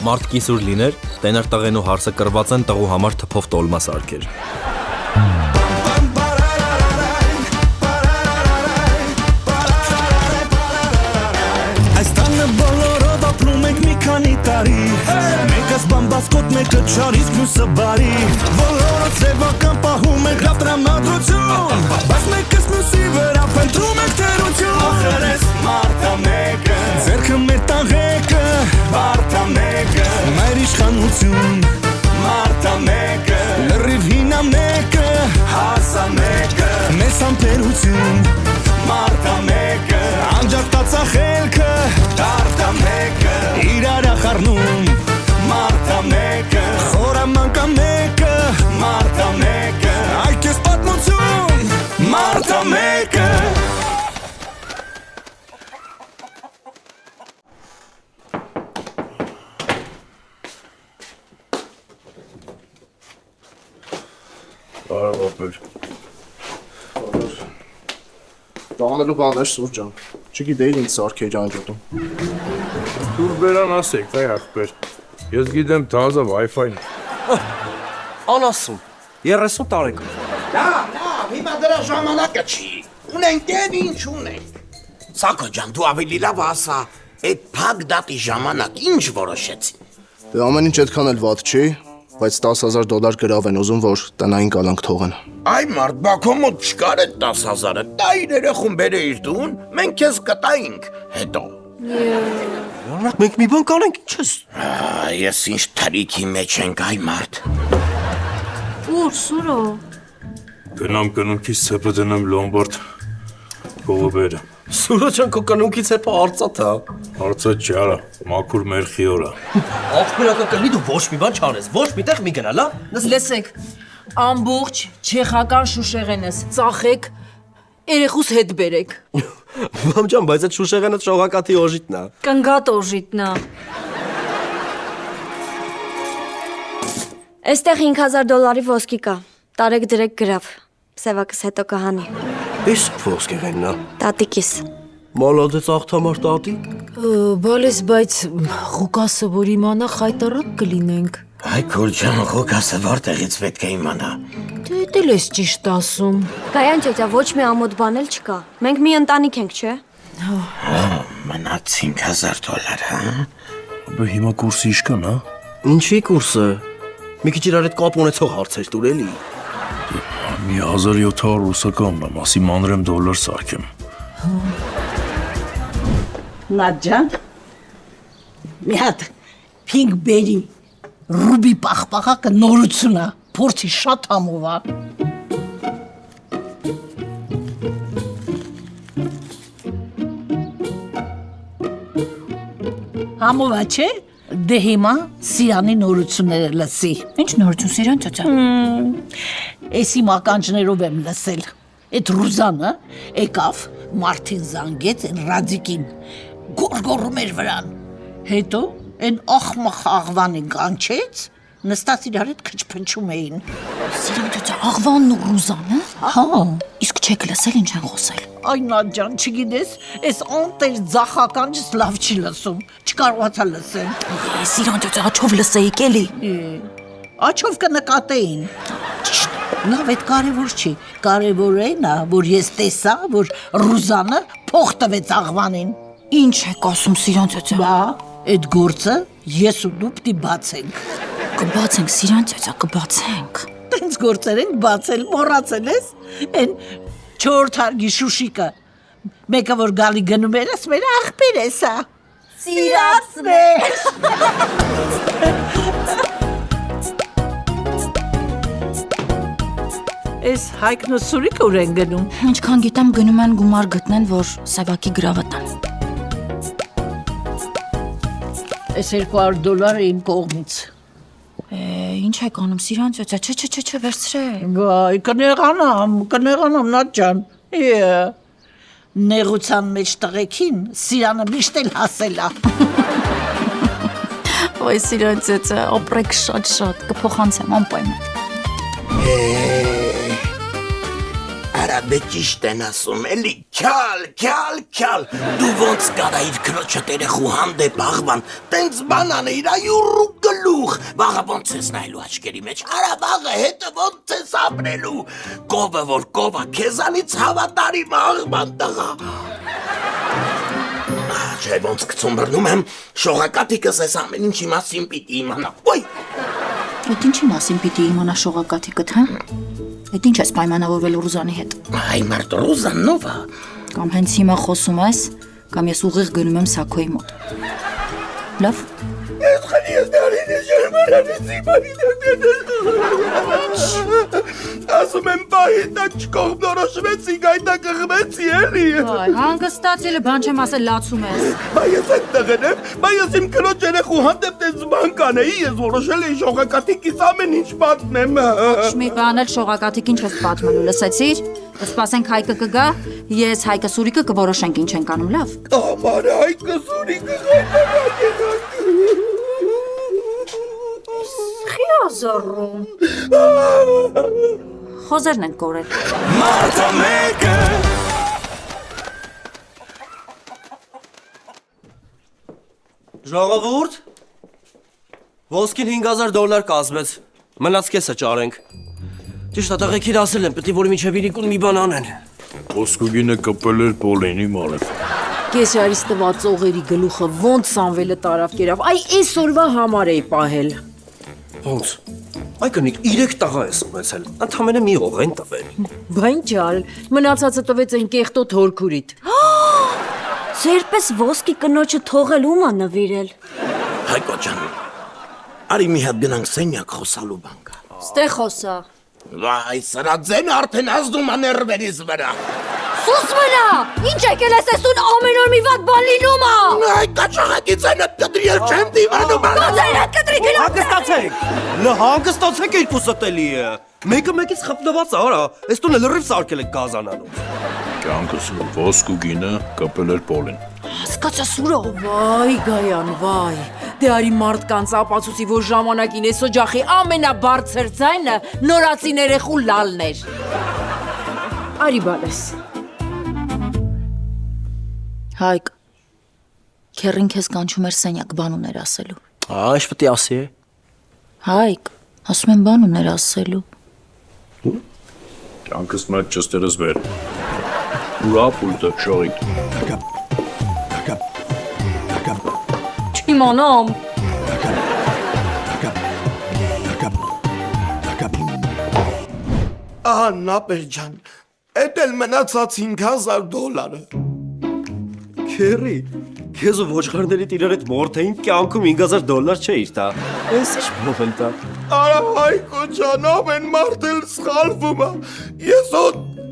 Մարդ կիսուր լիներ, տենար տղենու հարսը կրված են տղու համար թփով տոլմա սարքեր։ Մեկս բամբասկոտ, մեկը չարիսկ, մյուսը բարի Բոլորը ծևական պահում եք լավ տրամադրություն Բայց մեկս մյուսի վրա փնտրում եք թերություն Ախր ես մարդա մեկը Ձերքը մեր տաղեկը Մարդա մեկը Մայր իշխանություն Մարդա մեկը Լրիվ հինա մեկը Հասա մեկը Մեզ համբերություն Մարդա մեկը Անջատացա խելքը Դարտա մեկը Իրար ախառնում Մարդա մեկը Խորամանկա մեկը Մարդա մեկը Այդ ես պատմություն Մարդա մեկը Բարև ապեր Տանելու բաներ սուրջան Չգիտեի ինձ սարքեի ջանջոտում Դուր բերան ասեք, այ ախպեր Ես գիտեմ թազա Wi-Fi-ն Անասում, 30 տարեկան Լավ, հիմա դրա ժամանակը չի Ունենք և ինչ ունենք Սակո ջան, դու ավելի լավ ասա Այդ փակ դատի ժամանակ ինչ որոշեցին Դե ամեն ինչ այդքան էլ վատ չի Բայց $10,000 գրավ են ուզում, որ տնային կալանք թողեն Այ մարդ, բակո մոտ չկար այդ 10,000-ը Դա իր երեխուն բերեիր դուն, մենք քեզ կտայինք հետո Մենք մի բան կանենք, ինչ ես Ես ինչ թրիքի մեջ ենք, այ մարդ Ուր, Սուրո Գնամ կնունքից ծեպը դնեմ լոմբարդ Փողը բերեմ Սուրո ջան, քո կնունքից հետո արծաթ է Արծաթ չարա, մաքուր մերխի օրա Ախպերական կլինի դու ոչ մի բան չանես, ոչ մի տեղ մի գնալ, հա Լսեք, ամբողջ չեխական շուշեղենս ծախեք, երեխուս հետ բերեք Մամ ջան, բայց այդ շուշեղենը շողակաթի օժիտն է Կնգատ օժիտնա Այստեղ $5,000 ոսկի կա, տարեք դրեք գրավ, սևակս հետո կհանի Իսկ ոսկեղենն է Տատիկիս Մալադեց աղթամար տատի Բալես, բայց Ղուկասը որ իմանա խայտարակ կլինենք Այ քուր ջան, Ղուկասը որտեղից պետք է իմանա Դու էլ ես ճիշտ ասում Գայան ճոճա, ոչ մի ամոթ բան էլ չկա Մենք մի ընտանիք ենք, չէ? Մնաց $5,000, հա? Բե հիմա կուրսի իշկան, հա? Ինչի կուրսը Մի քիչ իրար հետ կապ ունեցող հարցեր տուր էլի Մի 1700 ռուսականն եմ, ասի մանրեմ դոլար սարքեմ Նաջան, մի հատ պինգ բերի, ռուբի պախպախակը նորություն է, փորձի շատ համով է։ Համով է, չէ, դե հիմա Սիրանի նորությունները լսի։ Ինչ նորություն Սիրան ճոճա Էսի մականջներով եմ լսել։ Այդ Ռուզանը եկավ, մարդին զանգեց են Ռադիկին, գորգորում էր վրան։ Հետո են ախմախ աղվանին կանչեց, նստած իրար հետ քչփնչում էին։ Սիրան ճոճա, աղվանն ու Ռուզանը Հա, Իսկ չեք լսել ինչ են խոսել այ Նաջան, չգիտես, այս անտեր ձախականջս լավ չի լսում, չկարողացա լսել։ Սիրան ճոճա, աչով լսեիք էլի Աչով կնկատեին։ Լավ, այդ կարևոր չի, կարևորն է, որ ես տեսա, որ Ռուզանը փող տվեց աղվանին։ Ինչ եք ասում Սիրան ճոճա Բա, այդ գործը ես ու դու պիտի բացենք։ Կբացենք Սիրան ճոճա, կբացենք Տենց գործեր ենք բացել, մոռացել ես։ Են 4 հարգի շուշիկը։ Մեկը որ գալի գնում էր, ասում էր աղբեր ես հա։ Սիրացներ։ Այս Հայկն ու Սուրիկը ուր են գնում։ Ինչքան գիտեմ գնում են գումար գտնեն, որ Սևակի գրավը տան Այս $200 իմ կողմից։ Ինչ եք անում Սիրան ճոճա, չէ, վերցրեք Վայ, կնեղանամ Նաջան։ Նեղության մեջ տղեկին Սիրանը միշտ էլ հասել է։ Ոյ Սիրան ճոճա, ապրեք շատ, կփոխանցեմ անպայման Արա Դե ճիշտ են ասում, էլի, քյալ, դու ոնց կարա իր քրոջը երեխու հանդեպ աղվան, տենց բանան է իր այուրու գլուխ, վաղը ոնց ես նայլու աչկերի մեջ, արա վաղը հետը ոնց ես ապրելու, կովը որ կովա, քեզանից հավատարիմ աղվան տղա։ Չէ, ոնց կցում բրնում եմ, շողակատիկս ես ամեն ինչի մասին պիտի իմանա, ոյ։ Այդ ինչի մասին պիտի իմանա շողակաթիկդ, հա? Այդ ինչ ես պայմանավորվել Ռուզանի հետ։ Այ մարդ Ռուզան նովա։ Կամ հենց հիմա խոսում ես, կամ ես ուղիղ գնում եմ Սաքոյի մոտ։ Լավ։ Ես խնի ես դարին ես ջերմանանից ասում եմ պահիտ աչկող նորոշվեցի, գայտա կղվեցի էլի։ Այ, հանգստացել է, բան չեմ ասել, լացում ես։ Բա ես այդ տղեն եմ, բա ես իմ քրոջ երեխու հանդեպ տես բան կանեի, ես որոշել էի շողակատիկից ամեն ինչ պատմեմ։ Ոչ մի բան էլ շողակաթիկ ինչ ես պատմելու, լսեցիր։ Կսպասենք Հայկը կգա, ես Հայկը Սուրիկը կորոշենք ինչ ենք անում, լավ։ Ամար Հայկը Սուրիկը գայտա Խիազառում։ Խոզերն են կորել։ Մարդը մեկը Ժողովուրդ, ոսկին $5,000 կազմեց, մնաց կեսը ճարենք։ Ճիշտ ատաղեքիր ասել եմ, պետք է որ միջև իրիկուն մի բան անեն։ Ոսկուգինը կպել էր Պոլինի մարդ։ Կեսարից տված օղերի գլուխը ոնց Սամվելը տարավ կերավ, այ այսօրվա համար էի պահել։ Ոնց։ Այ կնիկ 3 տաղա ես ունեցել, ընդամենը մի օղ են տվել։ Բայն ջալ, մնացածը տվեց այն կեղտոտ հորքուրիդ։ Ձերպես ոսկի կնոջը թողել ում ա նվիրել։ Հայկո ջան, արի մի հատ գնանք սենյակ խոսալու բան կա։ Ստե խոսա։ Վայ, սրա ձեն արդեն ազդում ա ներվերիս վրա։ Սուս վրա, ինչ եկել ես էսուն ամեն օր մի վատ բան լինում ա։ Այ կաչաղակի ձենը կտրի էլ չեմ դիվանում ալա։ Ձայնդ կտրի գնա։ Հանգստացեք։ Հանգստացեք երկուսը տելի է։ Մեկը մեկից խփնված է, արա, այս տունը լրիվ սարքել եք գազանալու։ Կյանքս ոսկուգինը կպել էր Պոլին։ Հասկացա Սուրո։ Վայ Գայան, վայ։ Դե արի մարդկանց ապացուցի, որ ժամանակին այս օջախի ամենաբարձր ձայնը նորացին երեխու լալն էր։ Արի բալես։ Հայկ, քերին քեզ կանչում էր սենյակ, բան ուներ ասելու։ Ինչ պետք է ասի։ Հայկ, ասում եմ բան ուներ ասելու։ Կյանքս մեջ ճստերս վեր։ Ուրա պուլտը շողիտ։ Չիմանամ։ Ահա նապեր ջան, էդ էլ մնացած $5,000։ Քերի, քեզ ու ոչխարների իրար այդ մորթեին կյանքում $5,000 չէիր տա։ Էս ինչ մոմենտ։ Արա Հայկո ջան, ամեն մարդ էլ սխալվում ա։ Ես օ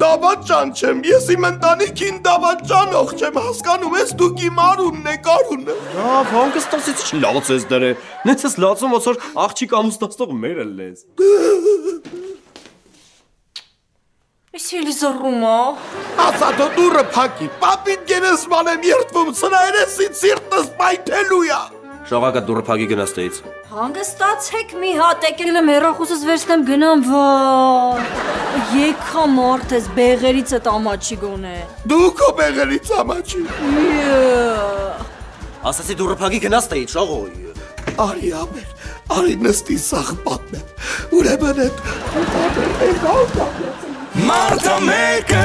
դավաճան չեմ, ես իմ ընտանիքին դավաճանող չեմ, հասկանում ես դուք իմ արունն եք արունը։ Լավ, հանգստացից չլաց ես դրե։ Նենց ես լացում ոնց որ աղջիկ ամուսնացնող մեր էլ ես։ Էս էլի զռում ա։ Ասա դու դուրը փակի, պապին գերեսման եմ երդվում, սրա երեսից սիրտս պայթելու ա։ Շողակը դուրը փակի գնաց տեից։ Հանգստացեք մի հատ, եկել եմ հեռախոսս վերցնեմ գնամ, վայ։ Եկա մարդ ես, բեղերից էտ ամաչի գոնե։ Դու քո բեղերից ամաչի։ Ասացի դուրը փակի գնաց տեից, շողոյ։ Արի ամեր, արի նստի սաղ պատմեմ։ Ուրեմն էդ Մարդը մեկը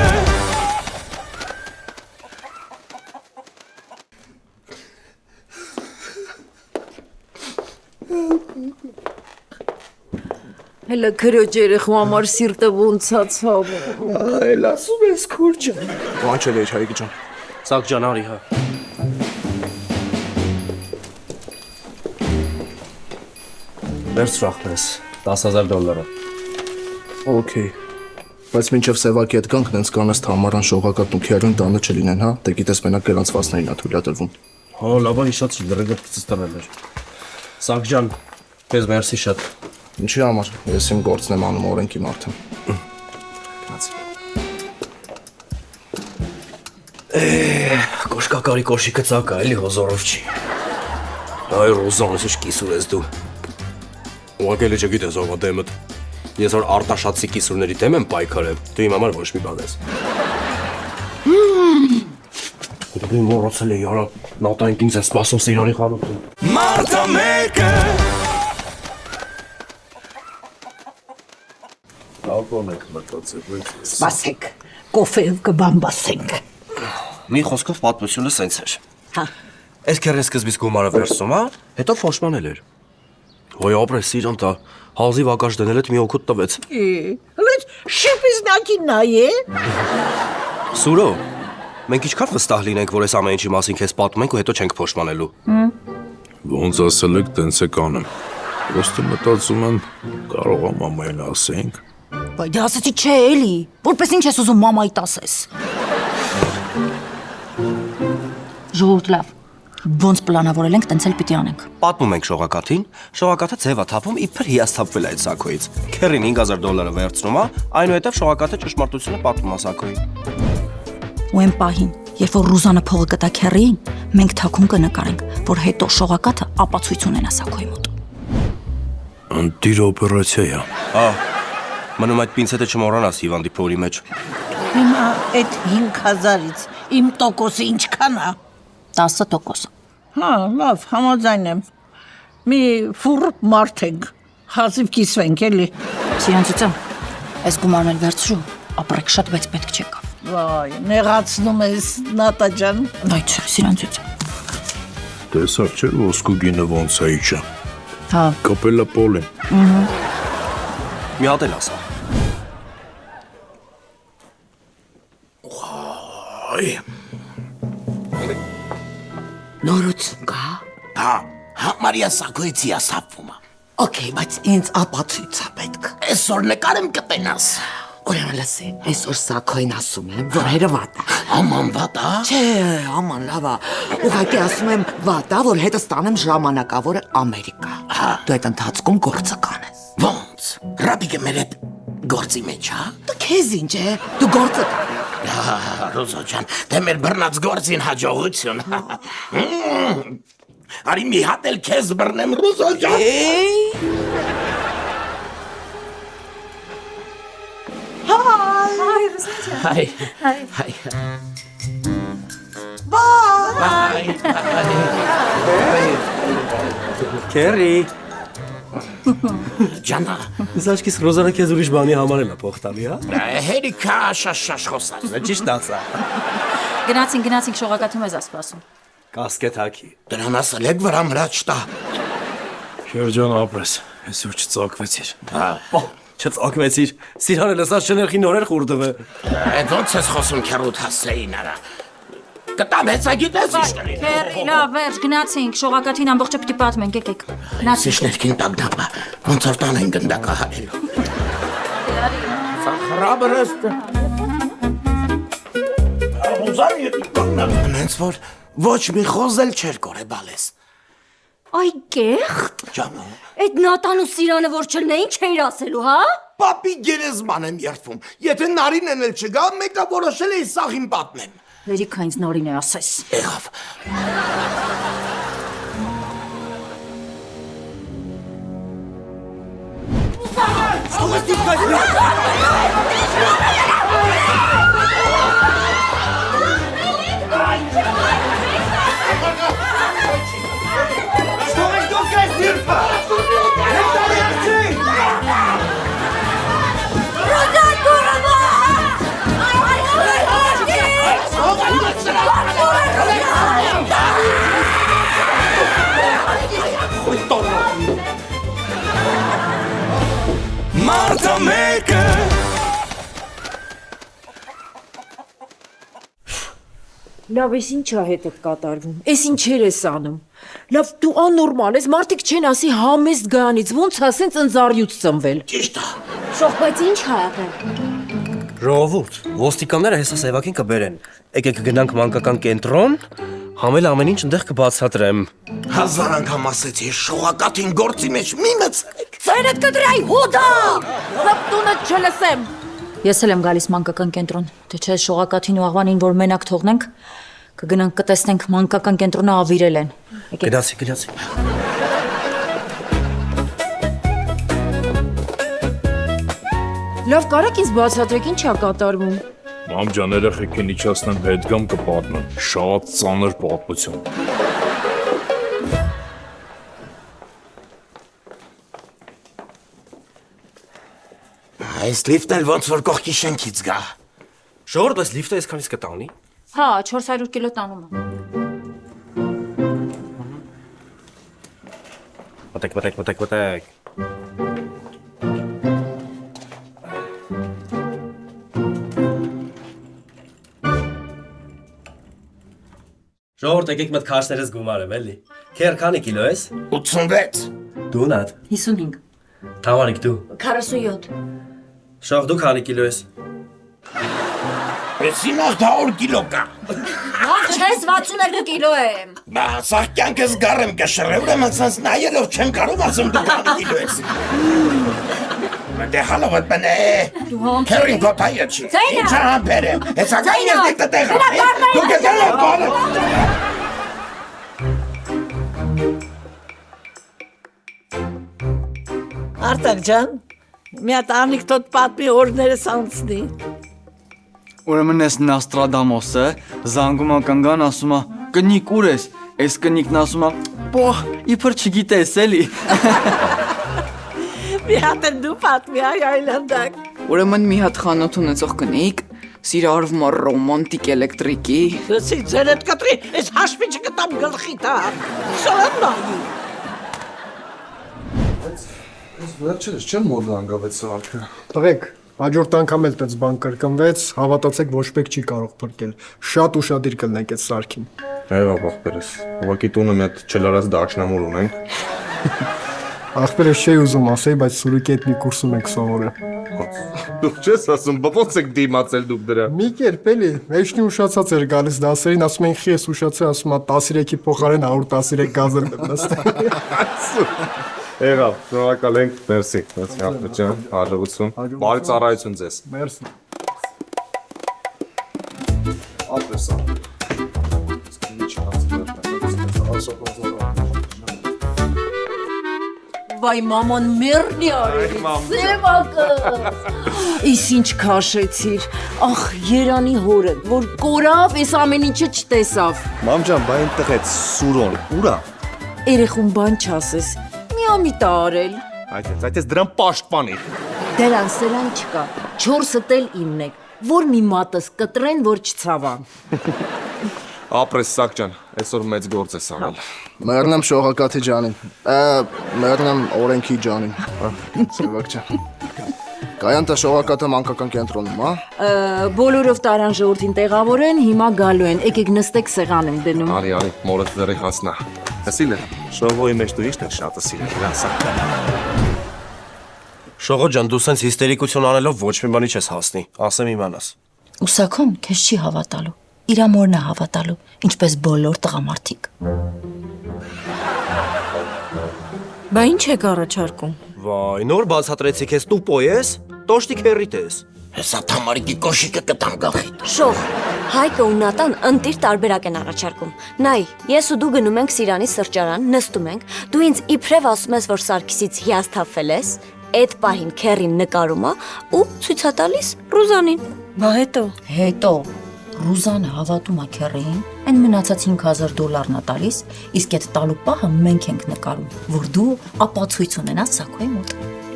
Հելը քրոջ երեխու համար սիրտը ոնց ա ցավում։ այլ ասում ես քուր ջան։ Կանչել էի Հայկի ջան։ Սակ ջան արի հա։ Վերցրախնես $10,000։ Okay։ Բայց մինչև Սևակի հետ գանք, նենց կանես թամարան շողակատն ու քերուն տանը չլինեն, հա։ Դե գիտես մենակ գրանցվածներին ա թույլատրվում։ Հա, լավա հիշած չի դրգրտից տվել էր։ Սակ ջան, քեզ մերսի շատ։ Ինչի համար։ Ես իմ գործն եմ անում, օրենքի մարդ եմ։ Գնացի։ Կոշկակարի կոշիկը ծակա, էլի հոզորով չի։ Այ Ռոզան, ես ինչ կիսուր ես դու։ Ուղղակի չգիտես ով ա դեմդ։ Ես որ արտաշատցի կիսուրների դեմ եմ պայքարել, դու իմ համար ոչ մի բան ես։ Դու մոռացել ես, արա, նատային ինձ է սպասում Սիրանի խանութում։ Մարդը մեկը Ալկոհոլ եք մտածել։ Սպասեք, կոֆեով կբամբասենք։ Մի խոսքով պատմությունը սենց էր։ Հա։ Այս քերն սկզբից գումարը վերցնում, հա, հետո ֆոշմանել էր։ Ոյ ապրես Սիրան տա, հազի վակաշ դնել էդ մի օգուտ տվեց։ Հլից շիպիզնակի նայե։ Սուրո, մենք ինչքան վստահ լինենք, որ այս ամեն ինչի մասին քեզ պատմենք ու հետո չենք փոշմանելու։ Ոնց ասել եք, տենց եք անեմ։ Ոստը մտածում եմ, կարող եմ ամեն ասենք։ Բայց դե ասեցի չէ էլի, որպես ինչ ես ուզում մամայիդ ասես։ Ժողովուրդ լավ, ոնց պլանավորել ենք, տենց էլ պիտի անենք։ Պատմում ենք շողակաթին, շողակաթը ձև է թափում իբր հիասթափվել է այդ սակոյից։ Քերին $5000 վերցնում է, այնուհետև շողակաթը ճշմարտությունը պատմում է սակոյին։ Ու այն պահին, երբ որ Ռուզանը փողը կտա քեռիին, մենք թաքուն կնկարենք, որ հետո շողակաթը ապացույց ունենա սակոյի մոտ։ Անտիր օպերացիա է։ Հա, մնում այդ պինցետը չմոռանաս հիվանդի փորի մեջ։ Հիմա այդ 5000-ից իմ տոկոսը ինչքան է։ 10%։ Հա, լավ, համաձայն եմ։ Մի ֆուռ մարդ ենք, հազիվ կիսվենք էլի։ Սիրանցիցը, այս գումարն էլ վերցրու, ապրեք շատ բայց պետք չեկավ։ Վայ, նեղացնում ես Նատա ջան։ Վայ, չէ, Սիրանցիցը։ Տեսար չէ ոսկու գինը ոնց է իջա։ Հա։ Կապելա պոլեն։ Մի հատ էլ ասա։ Այ։ Նորություն կա։ Հա, Մարիա Սակոյից հիասթափվում է։ Okay, բայց ինձ ապացույց է պետք։ Այսօր նկարեմ կտենաս։ Ուրեմն լսի, այսօր Սակոյին ասում եմ, որ հերվատ է։ Աման վատ է։ Չէ, աման լավ է։ Ուղղակի ասում եմ վատ է, որ հետը ստանեմ ժամանակավորը Ամերիկա։ Դու այդ ընթացքում գործը կանես։ Ոնց։ Ռաբիկը մեր հետ գործի մեջ, հա։ Դու քեզ ինչ է։ Դու գործը կանես։ Ռոզա ջան, դե մեր բռնած գործին հաջողություն։ Արի մի հատ էլ քեզ բռնեմ, Ռոզա ջան։ Հայ։ Հայ։ Քերի։ Ջանա։ Զաշկիս Ռոզանը քեզ ուրիշ բանի համար էլ է փող տալի, հա։ Հերիքա շաշ խոսած։ Ճիշտ ասա։ Գնացինք շողակաթում ես ասպասում։ Կասկետ հակի։ Դրան ասել եք վրա մրաչ տա։ Քերջան ապրես, այսօր չծակվեցիր։ Չծակվեցիր։ Սիրանը լսած շներխի նորեր խուրդվը։ Այդ ոնց ես խոսում քերուտ հասեին արա։ Կտամ հեցագիտես իշտերի։ Քերի, լավ, վերջ, գնացինք, շողակաթին ամբողջը պիտի պատմենք, եկեք։ Գնացինք։ Սիշներքին տագնապա, ոնց որ տան են գնդակա հարելու։ Սախրաբրըստ։ Ուզան ետի կողնալ։ Հենց որ ոչ մի խոզել չեր կորե բալես։ Այ կեղտ։ Ջանո։ Այդ Նատան ու Սիրանը որ չլնեին չէր ասելու, հա։ Պապի գերեզման եմ երդվում։ Եթե նարինեն էլ չգա, մեկը որոշել է սաղին պատմեմ։ Հերիքա ինձ նորին է ասես։ Եղավ։ Մարդը մեկը Լավ, ես ինչ է հետդ կատարվում, ես ինչեր ես անում, լավ, դու աննորմալ ես, մարդիկ չեն ասի համեստ գանից, ոնց ասենց ընձարյուց ծնվել։ Ճիշտ է։ Շող, բայց ինչ ա եղել։ Ժողովուրդ, ոստիկանները հեսա սևակին կբերեն։ Եկեք գնանք մանկական կենտրոն, համել ամեն ինչ ընդեղ կբացատրեմ։ 1000 անգամ ասեցի, շողակաթին գործի մեջ մի մցեք։ Ծայրդ կդրայ հոդա։ Զապտունը չլսեմ։ Ես էլ եմ գալիս մանկական կենտրոն, թե չէ շողակաթին ու աղվանին, որ մենակ թողնենք, կգնանք կտեսնենք մանկական կենտրոնը ավիրել են։ Գնացի։ Լավ, կարեք ինձ բացատրեք ինչ է կատարվում։ Մամ ջան, երեխեքին իջացնեմ հետգամ կպատնեմ։ Շատ ծանր պատմություն։ Այս լիֆտն էլ ոնց որ կողքի շենքից գա։ Ժողովուրդ, այս լիֆտը այսքանից կտանի։ Հա, 400 կիլո տանում է։ Մտեք։ Ժողովուրդ, եկեք մտ քաշներս գումարեմ, էլի։ Քեր քանի կիլո ես։ 86։ Դու նատ։ 55։ Թավարիկ դու։ 47։ Շող դու քանի կիլո ես։ Էսի նախ 100 կիլո կա։ Ահ, չես 62 կիլո եմ։ Բա, սաղ կյանքս գարեմ կշռե, ուրեմն սանց նայելով չեմ կարող ասում դու քանի կիլո ես։ Դե հալով այդ բնե։ Դու համ Քերին կոտայը չի։ Ձայնա։ Ինչ համբեր եմ։ Հեսա կային ես դիքտը տեղը։ Դու կետելով կողը։ Արտակ ջան, մի հատ անիկտոտ պատմի օրներս անցնի։ Ուրեմն ես Նաստրադամոսը զանգում ականգան ասում է կնիկ ուր ես, այս կնիկն ասում է պոհ, իբր չգիտես էլի։ Մի հատ էլ դու պատմի այ այլանդակ։ Ուրեմն մի հատ խանութ ունեցող կնիկ, սիրարվում է ռոմանտիկ էլեկտրիկի։ Լսի, ձերդ կտրի, այս հաշվիչը կտամ գլխի տա։ Սորան նայի։ Վերջերս չեմ մոտ զանգավեց սարքը։ Տղեկ, հաջորդ անգամ էլ տենց բան կրկնվեց, հավատացեք ոչ մեկ չի կարող փրկել։ Շատ ուշադիր կլնեք այդ սարքին։ Այո, ախպերս։ Ուղղակի տունը մի հատ չլարած դաշնամուր ունենք։ Ախպերս չի ուզում ասեի, բայց սուրիկի հետ մի կուրսում եք սովորել։ Դու չես ասում, ո՞նց եք դիմացել դուք դրա։ Մի կերպ էլի, մեջնի ուշացած էր գալիս դասերին, ասում են խի ես ուշացել, ասում է 13-ի փոխարեն 113 գազել եմ նստել։ Եղավ, շնորհակալ ենք, մերսի, ախպեր ջան, հաջողություն, բարի ծառայություն ձեզ։ Մերսի։ Ապեսա։ Վայ մաման մեռնի արելի, սևակը։ Իս ինչ քաշեցիր, ախ երանի հորը, որ կորավ, այս ամեն ինչը չտեսավ։ Մամ ջան, բա այն տղեց Սուրոն, ուրա։ Երեխուն բան չասես, մի ամիտ արել։ Այդ ես դրան պաշտպանի։ Դրան սրան չկա, 4-ը էլ իմն եք, որ մի մատս կտրեն, որ չցավան։ Ապրես Սակ ջան, այսօր մեծ գործ ես արել։ Մեռնեմ շողակաթի ջանին։ Մեռնեմ օրենքի ջանին։ Սևակ ջան։ Կայանտա շողակաթը մանկական կենտրոնում, հա։ Բոլորով տարան ժողովրդին տեղավորեն, հիմա գալու են, եկեք նստեք սեղան եմ դնում։ Արի, մորդ դրի հասնա։ Հասիլ է, շողոյի մեջ դու իշտ է շատը սիրել, վրանսա։ Շողո ջան, դու սենց հիստերիկություն անելով ոչ մի բանի չես հասնի, ասեմ իմանաս։ Ուսակոն քեզ չի հավատալու։ Իրա մորն է հավատալու, ինչպես բոլոր տղամարդիկ։ Բա ինչ եք առաջարկում։ Վայ, նոր բացատրեցի քեզ տուպո ես, տոշտիկ հերիտ ես։ Հեսա թամարիկի կոշիկը կտամ գլխիդ։ Շող, Հայկը ու Նատան ընտիր տարբերակ են առաջարկում։ Նայ, ես ու դու գնում ենք Սիրանի սրճարան, նստում ենք, դու ինձ իբրև ասում ես, որ Սարգիսից հիասթափվել ես, այդ պահին քերին նկարում է ու ցույց է տալիս Ռուզանին։ Բա հետո Ռուզանը հավատում է քեռին, այն մնացած $5000 նա տալիս, իսկ այդ տալու պահը մենք ենք նկարում, որ դու ապացույց ունենաս Սակոյի մոտ։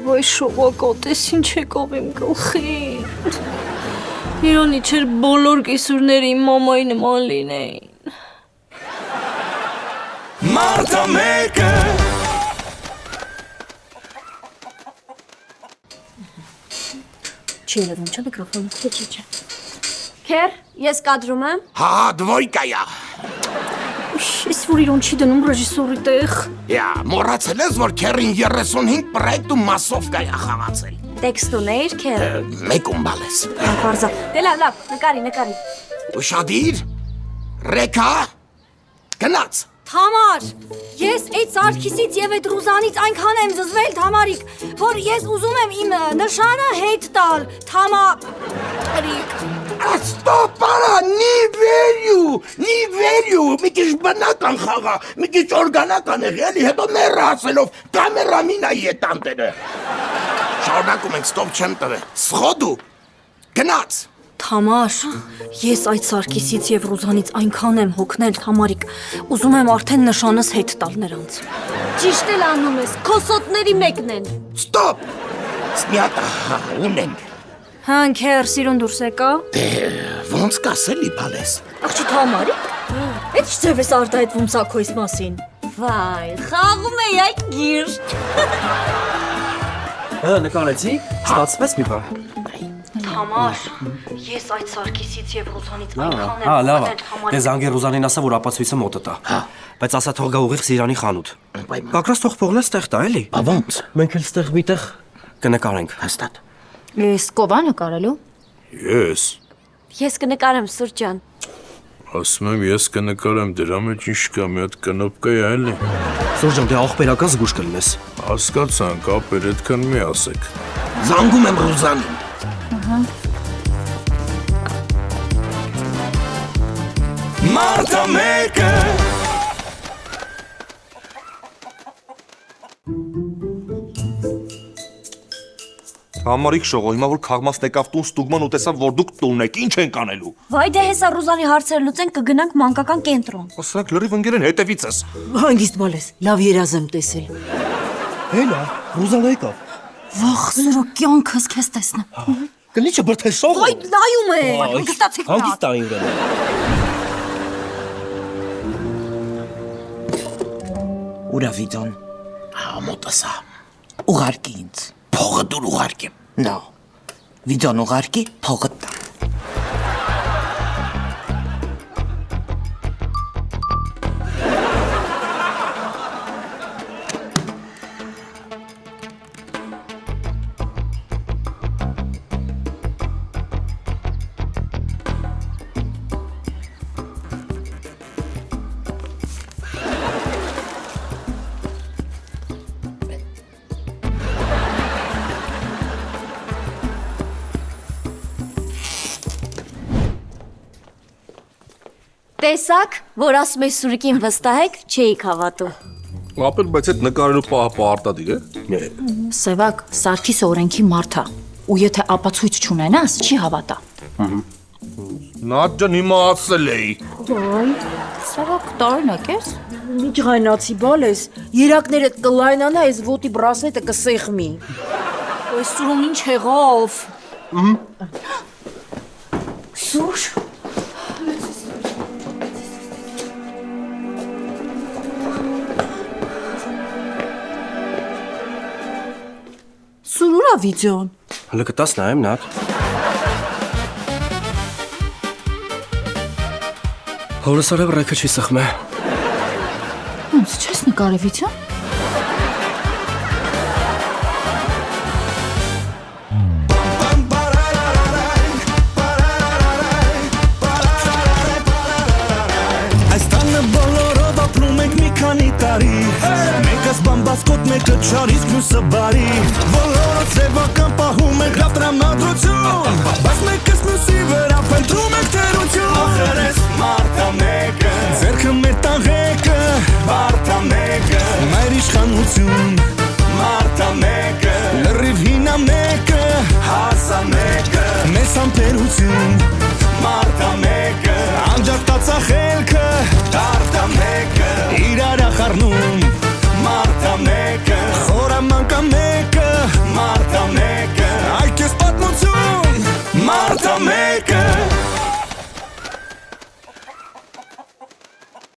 Ոյ շողոկոտ, ես ինչ եկավ իմ գլխին։ Իրոնի չէր բոլոր կիսուրները իմ մամայի նման լինեին։ Մարդը մեկը Չի երևում, չէ՞ միկրոֆոն, չէ։ Քեր, ես կադրում եմ։ Հա, դվոյկայա։ Ես որ իրոն չի դնում ռեժիսորի տեղ։ Յա, մոռացել ես, որ քերին 35 պրոյեկտ ու մասովկայա խաղացել։ Տեքստ ուներ քեր։ Մեկում բալես։ Բարձա։ Դե լավ, նկարի։ Ուշադիր։ Ռեկա։ Գնաց։ Թամար, ես այդ Սարգիսից եւ այդ Ռուզանից այնքան եմ զզվել, Թամարիկ, որ ես ուզում եմ իմ նշանը հետ տալ, Թամարիկ։ Ստոպ, արա, նի վերյու, մի քիչ բնական խաղա, մի քիչ օրգանական եղի, էլի հետո մեռը ասելով կամերա մինայի է տանտերը։ շարունակում ենք, ստոպ չեմ տվել։ Սխոդու։ Գնաց։ Թամար, ես այդ Սարգիսից եւ Ռուզանից այնքան եմ հոգնել, Թամարիկ, ուզում եմ արդեն նշանս հետ տալ նրանց։ Ճիշտ էլ անում ես, քո սոտների մեկն են։ Ստոպ։ Սմիատա, ունենք։ Հանքեր, սիրուն դուրս եկա։ Ոնց կասելի բալես։ Աղջի Թամարիկ, այդ ինչ ձև ես արտահայտվում սակոյս մասին։ Վայ, խաղում էի այդ գիր։ Նկարեցիք, ստացվեց մի բան։ Թամար, ես այդ Սարգիսից եւ Ռուզանից այնքան եմ լավ, հոգնել, Թամարիկ։ դե զանգեր Ռուզանին ասա, որ ապացույցը մոտը տա։ Բայց ասա թող գա ուղիղ Սիրանի խանութ։ Կակրաս թող փողն ստեղ տա, էլի։ Ոնց։ Մենք էլ ստեղ միտեղ կնկարենք։ Հաստատ։ Ես կովա նկարելու։ Ես Ես կնկարեմ Սուրճ ջան։ ասում եմ ես կնկարեմ դրա մեջ ինչ կա մի հատ կնոպկա է էլի։ Սուրճան, դե աղբերական զգուշ կլինես։ Հասկացանք, ապեր այդքան մի ասեք։ Զանգում եմ Ռուզանին։ Մարդը մեկը Համարիկ շողո, հիմա որ քաղմաս տեկավ տուն ստուգման ու տեսավ, որ դուք տունն եք, ինչ ենք անելու։ Վայ դե հեսա Ռուզանի հարցերը լուծենք կգնանք մանկական կենտրոն։ Ասրանք լրիվ ընկեր են, հետևիցս։ Հանգիստ բալես, լավ երազ եմ տեսել։ Հելա, Ռուզանը եկավ։ Վախ, Սուրո կյանքս քեզ տեսնեմ։ Կլիչը բրդե շողո։ Ոյ նայում է։ Գստացեք նա։ Հանգիստ տային ուրեմն։ Ուրա վիդոն։ Մոտասա։ Ուղարկի ինձ։ Փողը դուր ուղարկեմ։ Նո։ Վիդոն ուղարկի, փողը տա։ Տեսակ, որ ասում ես Սուրիկին վստահեք, չէիք հավատում։ Ապեր, բայց այդ նկարելու պահը պարտադիր է։ Սևակ, Սարգիսը օրենքի մարդ է, ու եթե ապացույց չունենաս, չի հավատա։ Նատջան հիմա ասել էի։ Ոյ, Սևակ, տարօրինակ ես։ Մի ջղայնացի բալես, երակներդ կլայնանա, այս ոտի բրասլետը կսեղմի։ Ոյ Սուրոն ինչ եղավ։ Սուր։ Սուրուրա վիդեոն։ Հələ կտաս նայեմ նատ։ Հորս արև ռեքը չի սխմե։ Ոնց չես նկարել վիդեոն։ Այս տանը բոլորով ապրում ենք մի քանի տարի Մեկս բամբասկոտ, մեկը չարից մյուսը բարի Բոլորը սևական պահում ենք լավ տրամադրություն Բայց մեկս մյուսի վրա փնտրում ենք թերություն Ախր ես մարդա մեկը Ձերքը մեր տաղեկը Մարդա մեկը Մայր իշխանություն Մարդա մեկը Լրիվ հինա մեկը Հասա մեկը Մեզ ամպերություն Մարդա մեկը Անջատացա խելքը Տարտա մեկը